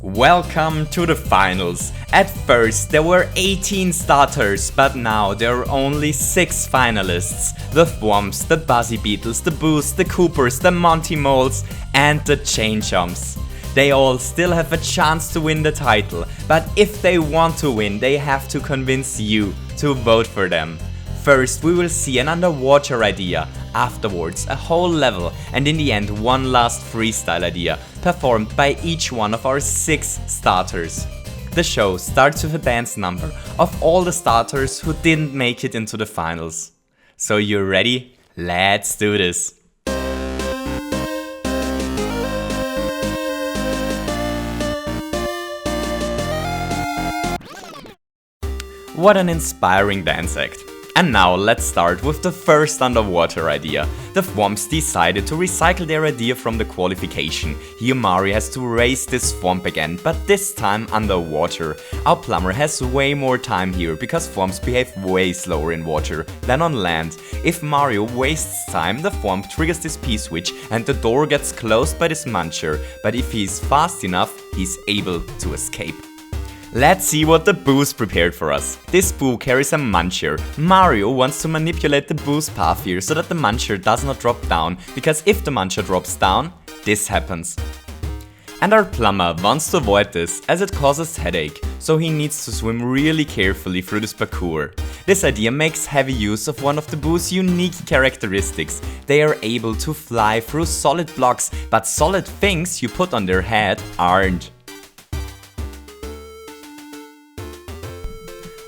Welcome to the finals. At first there were 18 starters, but now there are only 6 finalists. The thwomps, the Buzzy Beetles, the Boos, the Coopers, the Monty Moles and the chain-chomps. They all still have a chance to win the title, but if they want to win, they have to convince you to vote for them. First we will see an underwater idea, afterwards a whole level, and in the end one last freestyle idea, performed by each one of our 6 starters. The show starts with a dance number of all the starters who didn't make it into the finals. So you ready? Let's do this! What an inspiring dance act. And now let's start with the first underwater idea. The thwomps decided to recycle their idea from the qualification. Here Mario has to race this thwomp again, but this time underwater. Our plumber has way more time here because thwomps behave way slower in water than on land. If Mario wastes time, the thwomp triggers this P-switch and the door gets closed by this muncher, but if he's fast enough, he's able to escape. Let's see what the Boos prepared for us. This Boo carries a muncher. Mario wants to manipulate the Boo's path here so that the muncher does not drop down, because if the muncher drops down, this happens. And our plumber wants to avoid this as it causes headache, so he needs to swim really carefully through this parkour. This idea makes heavy use of one of the Boo's unique characteristics. They are able to fly through solid blocks, but solid things you put on their head aren't.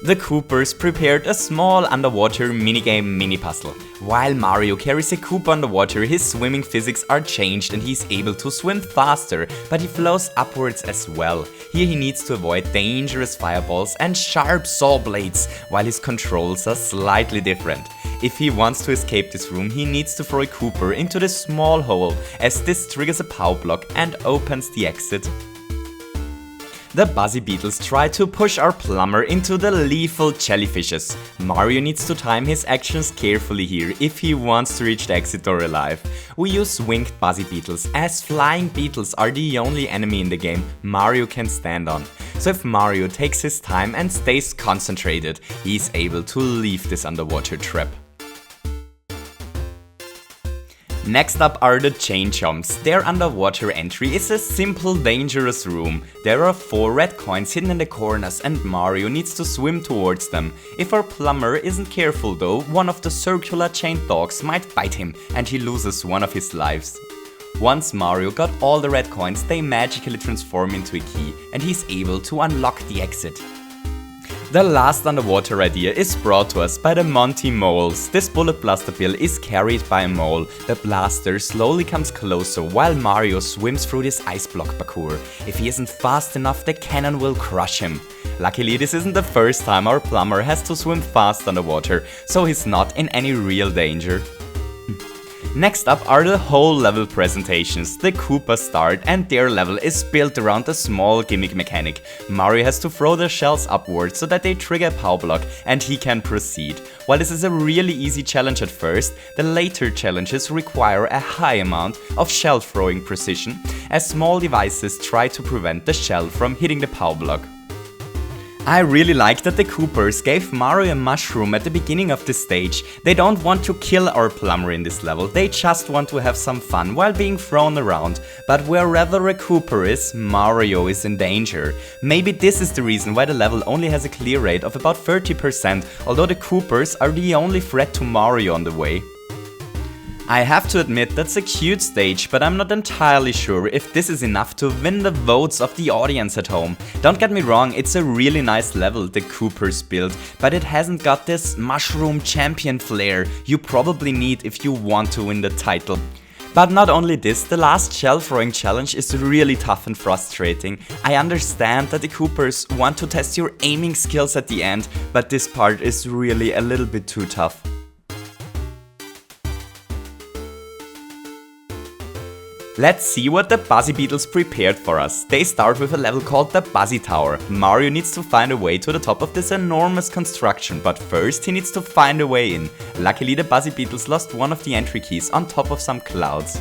The Coopers prepared a small underwater minigame mini-puzzle. While Mario carries a Koopa underwater, his swimming physics are changed and he's able to swim faster, but he flows upwards as well. Here he needs to avoid dangerous fireballs and sharp saw blades, while his controls are slightly different. If he wants to escape this room, he needs to throw a Kooper into this small hole, as this triggers a power block and opens the exit. The Buzzy Beetles try to push our plumber into the lethal jellyfishes. Mario needs to time his actions carefully here if he wants to reach the exit door alive. We use winged Buzzy Beetles, as flying beetles are the only enemy in the game Mario can stand on. So if Mario takes his time and stays concentrated, he's able to leave this underwater trap. Next up are the chain-chomps. Their underwater entry is a simple dangerous room. There are 4 red coins hidden in the corners and Mario needs to swim towards them. If our plumber isn't careful though, one of the circular chained dogs might bite him and he loses one of his lives. Once Mario got all the red coins, they magically transform into a key and he's able to unlock the exit. The last underwater idea is brought to us by the Monty Moles. This bullet blaster bill is carried by a mole. The blaster slowly comes closer while Mario swims through this ice block parkour. If he isn't fast enough, the cannon will crush him. Luckily, this isn't the first time our plumber has to swim fast underwater, so he's not in any real danger. Next up are the whole level presentations. The Koopas start and their level is built around a small gimmick mechanic. Mario has to throw the shells upwards so that they trigger a power block and he can proceed. While this is a really easy challenge at first, the later challenges require a high amount of shell throwing precision, as small devices try to prevent the shell from hitting the power block. I really like that the Coopers gave Mario a mushroom at the beginning of this stage. They don't want to kill our plumber in this level, they just want to have some fun while being thrown around. But wherever a Kooper is, Mario is in danger. Maybe this is the reason why the level only has a clear rate of about 30%, although the Coopers are the only threat to Mario on the way. I have to admit that's a cute stage, but I'm not entirely sure if this is enough to win the votes of the audience at home. Don't get me wrong, it's a really nice level the Coopers built, but it hasn't got this mushroom champion flair you probably need if you want to win the title. But not only this, the last shell throwing challenge is really tough and frustrating. I understand that the Coopers want to test your aiming skills at the end, but this part is really a little bit too tough. Let's see what the Buzzy Beetles prepared for us. They start with a level called the Buzzy Tower. Mario needs to find a way to the top of this enormous construction, but first he needs to find a way in. Luckily the Buzzy Beetles lost one of the entry keys on top of some clouds.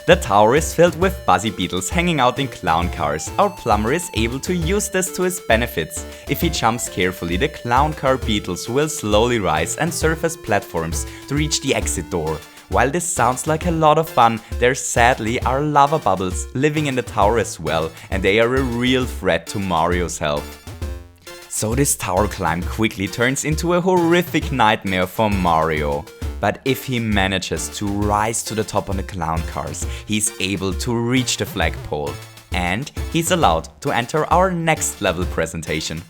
The tower is filled with Buzzy beetles hanging out in clown cars. Our plumber is able to use this to his benefits. If he jumps carefully, the clown car beetles will slowly rise and serve as platforms to reach the exit door. While this sounds like a lot of fun, there sadly are lava bubbles living in the tower as well, and they are a real threat to Mario's health. So this tower climb quickly turns into a horrific nightmare for Mario. But if he manages to rise to the top on the clown cars, he's able to reach the flagpole. And he's allowed to enter our next level presentation.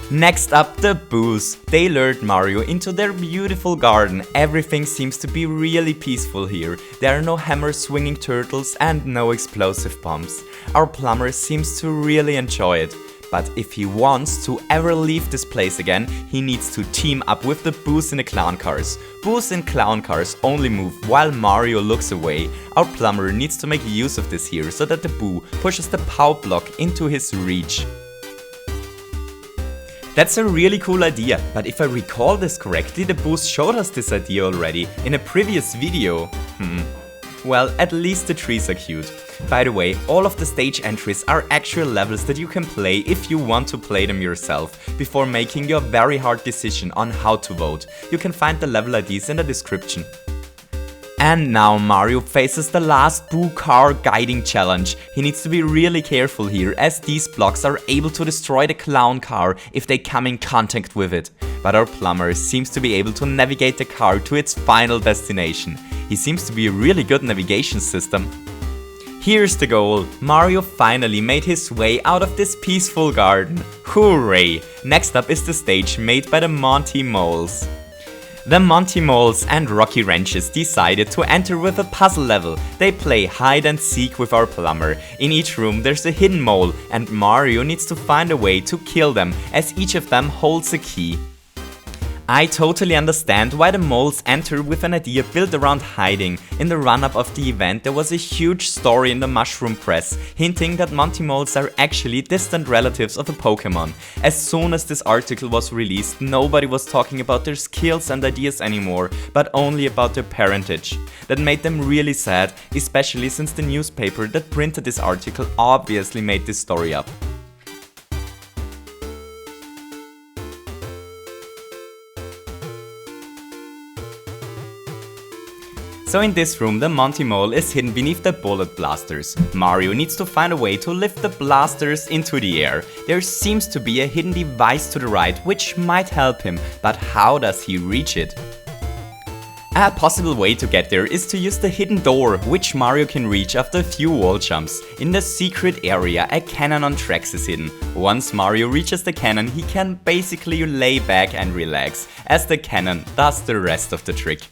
Next up, the Boos. They lured Mario into their beautiful garden. Everything seems to be really peaceful here. There are no hammer swinging turtles and no explosive bombs. Our plumber seems to really enjoy it. But if he wants to ever leave this place again, he needs to team up with the Boos in the clown cars. Boos in clown cars only move while Mario looks away. Our plumber needs to make use of this here so that the Boo pushes the POW block into his reach. That's a really cool idea, but if I recall this correctly, the Boos showed us this idea already in a previous video. Well, at least the trees are cute. By the way, all of the stage entries are actual levels that you can play if you want to play them yourself, before making your very hard decision on how to vote. You can find the level IDs in the description. And now Mario faces the last Boo car guiding challenge. He needs to be really careful here, as these blocks are able to destroy the clown car if they come in contact with it. But our plumber seems to be able to navigate the car to its final destination. He seems to be a really good navigation system. Here's the goal. Mario finally made his way out of this peaceful garden. Hooray! Next up is the stage made by the Monty Moles. The Monty Moles and Rocky Wrenches decided to enter with a puzzle level. They play hide and seek with our plumber. In each room there's a hidden mole and Mario needs to find a way to kill them, as each of them holds a key. I totally understand why the moles enter with an idea built around hiding. In the run-up of the event there was a huge story in the mushroom press, hinting that Monty Moles are actually distant relatives of a Pokemon. As soon as this article was released, nobody was talking about their skills and ideas anymore, but only about their parentage. That made them really sad, especially since the newspaper that printed this article obviously made this story up. So in this room the Monty Mole is hidden beneath the bullet blasters. Mario needs to find a way to lift the blasters into the air. There seems to be a hidden device to the right which might help him, but how does he reach it? A possible way to get there is to use the hidden door, which Mario can reach after a few wall jumps. In the secret area a cannon on tracks is hidden. Once Mario reaches the cannon he can basically lay back and relax, as the cannon does the rest of the trick.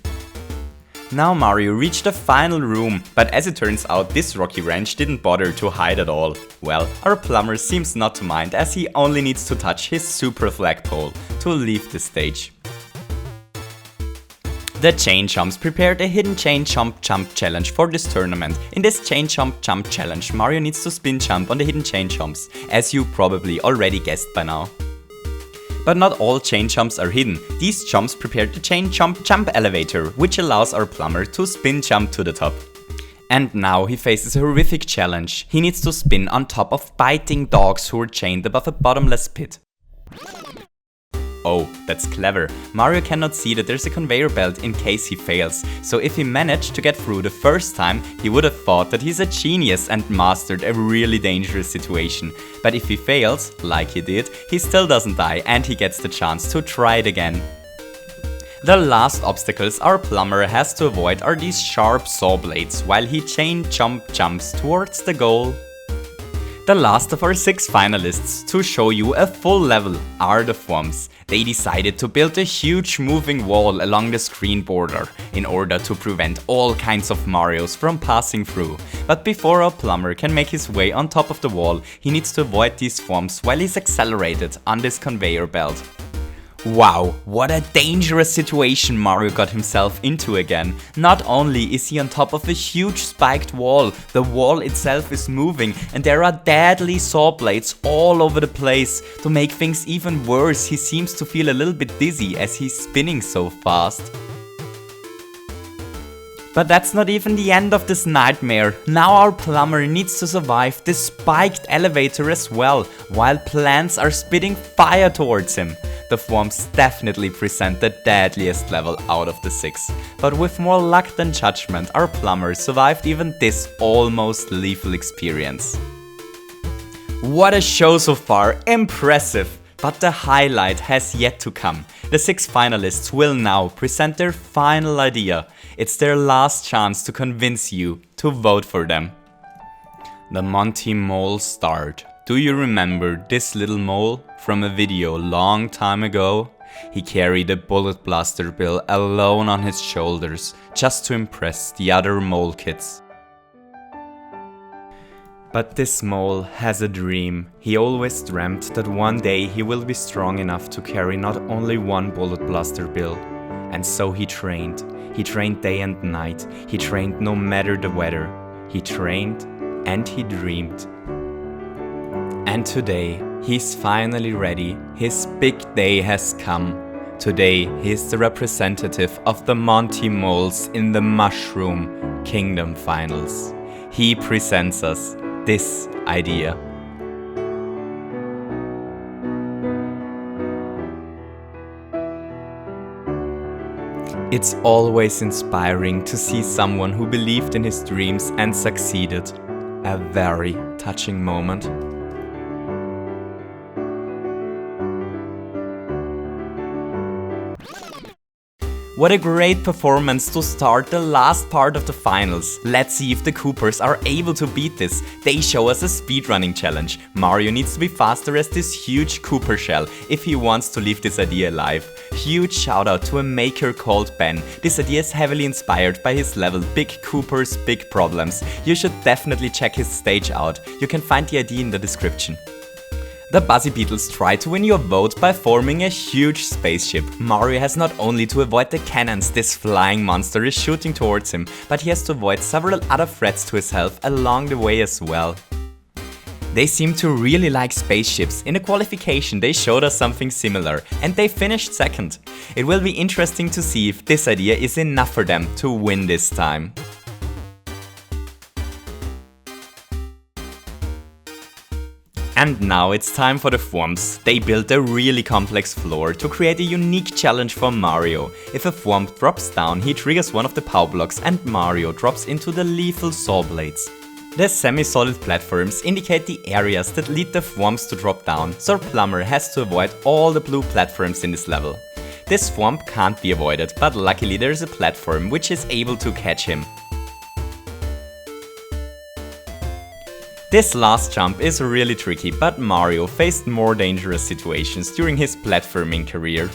Now Mario reached the final room, but as it turns out this Rocky Wrench didn't bother to hide at all. Well, our plumber seems not to mind, as he only needs to touch his super flagpole to leave the stage. The chain-chomps prepared a hidden chain-chomp-challenge for this tournament. In this chain-chomp-challenge, Mario needs to spin jump on the hidden chain-chomps, as you probably already guessed by now. But not all chain-chomps are hidden. These chomps prepared the chain-chomp-jump elevator, which allows our plumber to spin jump to the top. And now he faces a horrific challenge. He needs to spin on top of biting dogs who are chained above a bottomless pit. Oh, that's clever. Mario cannot see that there's a conveyor belt in case he fails, so if he managed to get through the first time, he would have thought that he's a genius and mastered a really dangerous situation. But if he fails, like he did, he still doesn't die and he gets the chance to try it again. The last obstacles our plumber has to avoid are these sharp saw blades, while he chain-chomp-jumps towards the goal. The last of our 6 finalists to show you a full level are the thwomps. They decided to build a huge moving wall along the screen border in order to prevent all kinds of Marios from passing through. But before our plumber can make his way on top of the wall, he needs to avoid these thwomps while he's accelerated on this conveyor belt. Wow, what a dangerous situation Mario got himself into again. Not only is he on top of a huge spiked wall, the wall itself is moving and there are deadly saw blades all over the place. To make things even worse, he seems to feel a little bit dizzy as he's spinning so fast. But that's not even the end of this nightmare. Now our plumber needs to survive this spiked elevator as well, while plants are spitting fire towards him. The thwomps definitely present the deadliest level out of the 6, but with more luck than judgment, our plumber survived even this almost lethal experience. What a show so far, impressive! But the highlight has yet to come. The 6 finalists will now present their final idea. It's their last chance to convince you to vote for them. The Monty Mole start. Do you remember this little mole from a video long time ago? He carried a bullet blaster bill alone on his shoulders just to impress the other mole kids. But this mole has a dream. He always dreamt that one day he will be strong enough to carry not only one bullet blaster bill. And so he trained. He trained day and night. He trained no matter the weather. He trained and he dreamed. And today, he's finally ready. His big day has come. Today, he's the representative of the Monty Moles in the Mushroom Kingdom Finals. He presents us this idea. It's always inspiring to see someone who believed in his dreams and succeeded. A very touching moment. What a great performance to start the last part of the finals. Let's see if the Coopers are able to beat this. They show us a speedrunning challenge. Mario needs to be faster as this huge Cooper shell if he wants to leave this idea alive. Huge shout out to a maker called Ben. This idea is heavily inspired by his level Big Coopers, Big Problems. You should definitely check his stage out. You can find the idea in the description. The Buzzy Beetles try to win your vote by forming a huge spaceship. Mario has not only to avoid the cannons this flying monster is shooting towards him, but he has to avoid several other threats to his health along the way as well. They seem to really like spaceships. In the qualification they showed us something similar, and they finished second. It will be interesting to see if this idea is enough for them to win this time. And now it's time for the thwomps. They built a really complex floor to create a unique challenge for Mario. If a thwomp drops down, he triggers one of the power blocks and Mario drops into the lethal saw blades. The semi-solid platforms indicate the areas that lead the thwomps to drop down, so Plumber has to avoid all the blue platforms in this level. This thwomp can't be avoided, but luckily there's a platform which is able to catch him. This last jump is really tricky, but Mario faced more dangerous situations during his platforming career.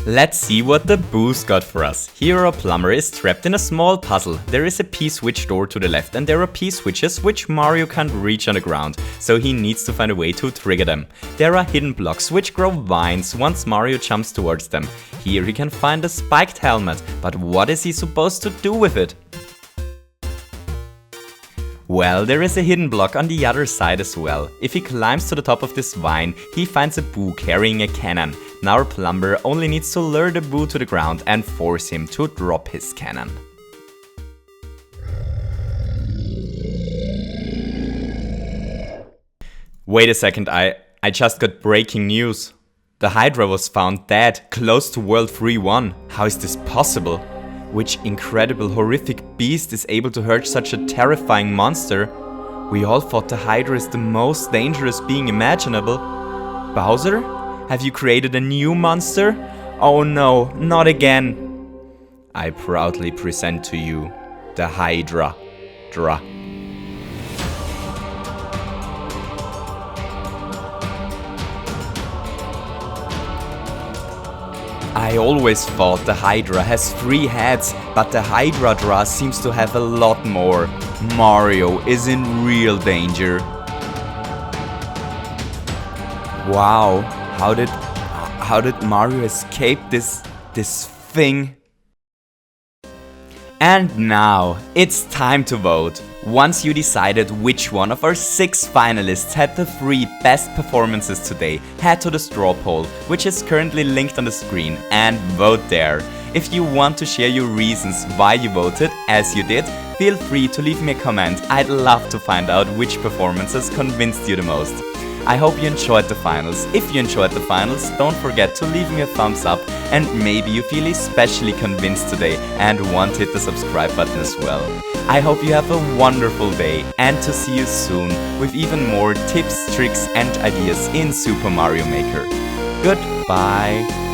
Let's see what the boost got for us. Here our plumber is trapped in a small puzzle. There is a P-switch door to the left and there are P-switches which Mario can't reach on the ground, so he needs to find a way to trigger them. There are hidden blocks which grow vines once Mario jumps towards them. Here he can find a spiked helmet, but what is he supposed to do with it? Well, there is a hidden block on the other side as well. If he climbs to the top of this vine, he finds a Boo carrying a cannon. Now our plumber only needs to lure the Boo to the ground and force him to drop his cannon. Wait a second, I just got breaking news. The Hydra was found dead, close to World 3-1. How is this possible? Which incredible horrific beast is able to hurt such a terrifying monster? We all thought the Hydra is the most dangerous being imaginable. Bowser? Have you created a new monster? Oh no, not again! I proudly present to you the Hydra. I always thought the Hydra has 3 heads, but the Hydra seems to have a lot more. Mario is in real danger. Wow, how did Mario escape this thing? And now, it's time to vote. Once you decided which one of our 6 finalists had the 3 best performances today, head to the straw poll, which is currently linked on the screen, and vote there. If you want to share your reasons why you voted as you did, feel free to leave me a comment. I'd love to find out which performances convinced you the most. I hope you enjoyed the finals. If you enjoyed the finals, don't forget to leave me a thumbs up, and maybe you feel especially convinced today and want to hit the subscribe button as well. I hope you have a wonderful day and to see you soon with even more tips, tricks and ideas in Super Mario Maker. Goodbye!